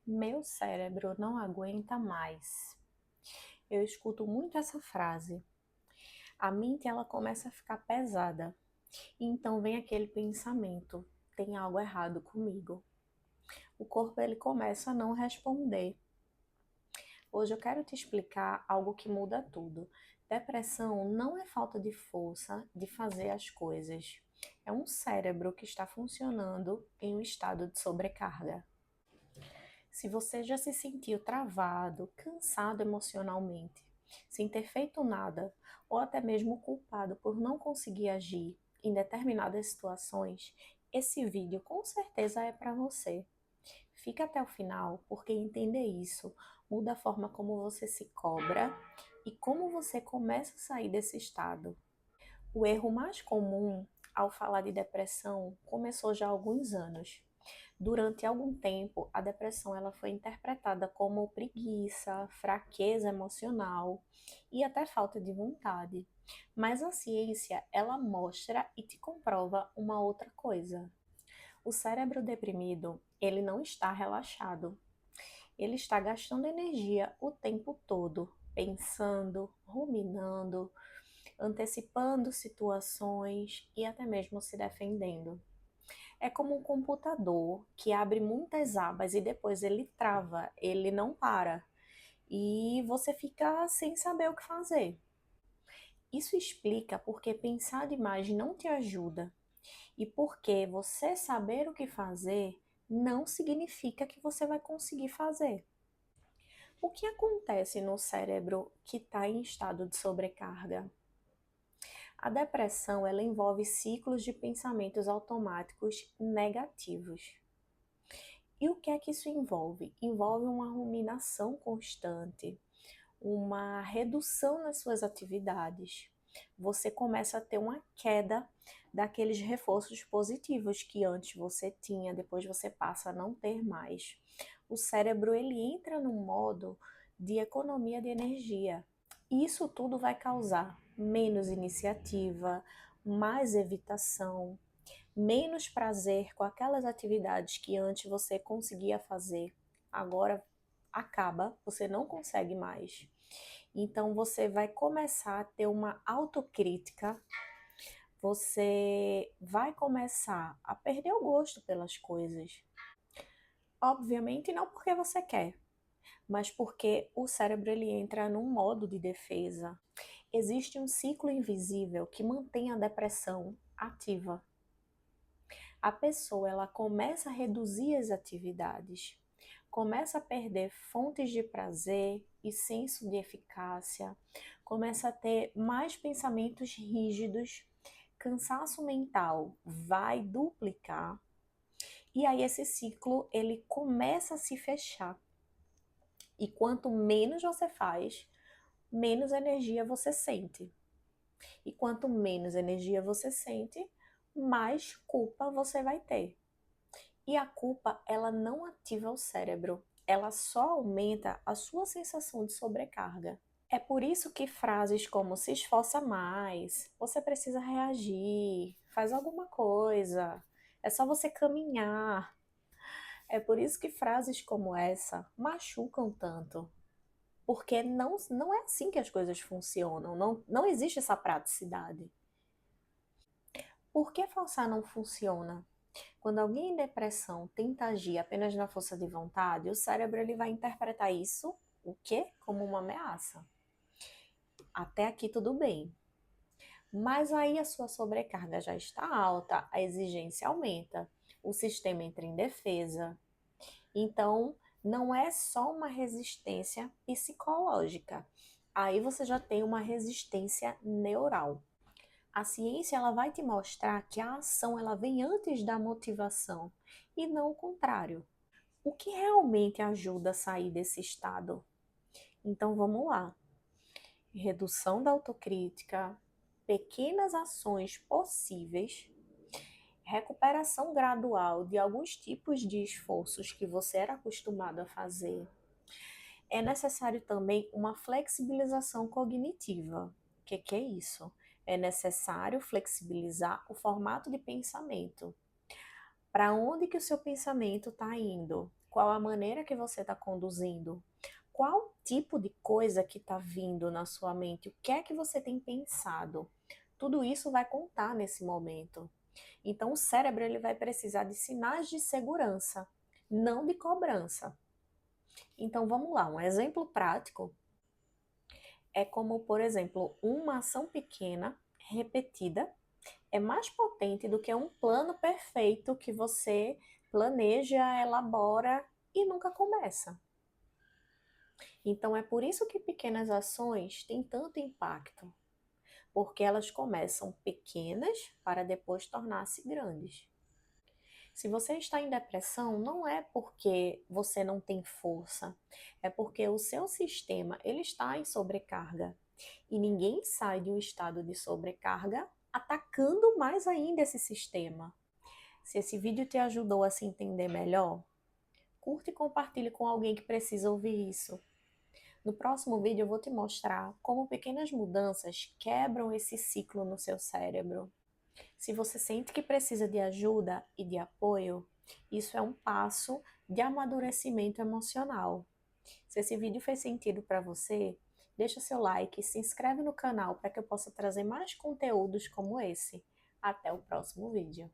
Meu cérebro não aguenta mais. Eu escuto muito essa frase. A mente ela começa a ficar pesada. E então vem aquele pensamento: tem algo errado comigo. O corpo ele começa a não responder. Hoje eu quero te explicar algo que muda tudo. Depressão não é falta de força de fazer as coisas. É um cérebro que está funcionando em um estado de sobrecarga. Se você já se sentiu travado, cansado emocionalmente, sem ter feito nada, ou até mesmo culpado por não conseguir agir em determinadas situações, esse vídeo com certeza é para você. Fica até o final, porque entender isso muda a forma como você se cobra e como você começa a sair desse estado. O erro mais comum ao falar de depressão começou já há alguns anos. Durante algum tempo, a depressão ela foi interpretada como preguiça, fraqueza emocional e até falta de vontade. Mas a ciência, ela mostra e te comprova uma outra coisa. O cérebro deprimido, ele não está relaxado. Ele está gastando energia o tempo todo, pensando, ruminando, antecipando situações e até mesmo se defendendo. É como um computador que abre muitas abas e depois ele trava, ele não para. E você fica sem saber o que fazer. Isso explica porque pensar demais não te ajuda e porque você saber o que fazer não significa que você vai conseguir fazer. O que acontece no cérebro que está em estado de sobrecarga? A depressão ela envolve ciclos de pensamentos automáticos negativos. E o que é que isso envolve? Envolve uma ruminação constante, uma redução nas suas atividades. Você começa a ter uma queda daqueles reforços positivos que antes você tinha, depois você passa a não ter mais. O cérebro ele entra num modo de economia de energia. E isso tudo vai causar menos iniciativa, mais evitação, menos prazer com aquelas atividades que antes você conseguia fazer, agora acaba, você não consegue mais. Então você vai começar a ter uma autocrítica, você vai começar a perder o gosto pelas coisas. Obviamente não porque você quer, mas porque o cérebro ele entra num modo de defesa. Existe um ciclo invisível que mantém a depressão ativa. A pessoa ela começa a reduzir as atividades, começa a perder fontes de prazer e senso de eficácia, começa a ter mais pensamentos rígidos, cansaço mental vai duplicar e aí esse ciclo ele começa a se fechar. E quanto menos você faz, menos energia você sente. E quanto menos energia você sente, mais culpa você vai ter. E a culpa, ela não ativa o cérebro, ela só aumenta a sua sensação de sobrecarga. É por isso que frases como se esforça mais, você precisa reagir, faz alguma coisa, é só você caminhar. É por isso que frases como essa machucam tanto. Porque não é assim que as coisas funcionam, não existe essa praticidade. Por que forçar não funciona? Quando alguém em depressão tenta agir apenas na força de vontade, o cérebro ele vai interpretar isso, o quê? Como uma ameaça. Até aqui tudo bem. Mas aí a sua sobrecarga já está alta, a exigência aumenta, o sistema entra em defesa. Então, não é só uma resistência psicológica. Aí você já tem uma resistência neural. A ciência ela vai te mostrar que a ação ela vem antes da motivação e não o contrário. O que realmente ajuda a sair desse estado? Então vamos lá. Redução da autocrítica, pequenas ações possíveis, recuperação gradual de alguns tipos de esforços que você era acostumado a fazer. É necessário também uma flexibilização cognitiva. O que é isso? É necessário flexibilizar o formato de pensamento. Para onde que o seu pensamento está indo? Qual a maneira que você está conduzindo? Qual tipo de coisa que está vindo na sua mente? O que é que você tem pensado? Tudo isso vai contar nesse momento. Então, o cérebro ele vai precisar de sinais de segurança, não de cobrança. Então, vamos lá, um exemplo prático é como, por exemplo, uma ação pequena, repetida, é mais potente do que um plano perfeito que você planeja, elabora e nunca começa. Então, é por isso que pequenas ações têm tanto impacto, porque elas começam pequenas para depois tornar-se grandes. Se você está em depressão, não é porque você não tem força, é porque o seu sistema ele está em sobrecarga. E ninguém sai de um estado de sobrecarga atacando mais ainda esse sistema. Se esse vídeo te ajudou a se entender melhor, curte e compartilhe com alguém que precisa ouvir isso. No próximo vídeo eu vou te mostrar como pequenas mudanças quebram esse ciclo no seu cérebro. Se você sente que precisa de ajuda e de apoio, isso é um passo de amadurecimento emocional. Se esse vídeo fez sentido para você, deixa seu like e se inscreve no canal para que eu possa trazer mais conteúdos como esse. Até o próximo vídeo.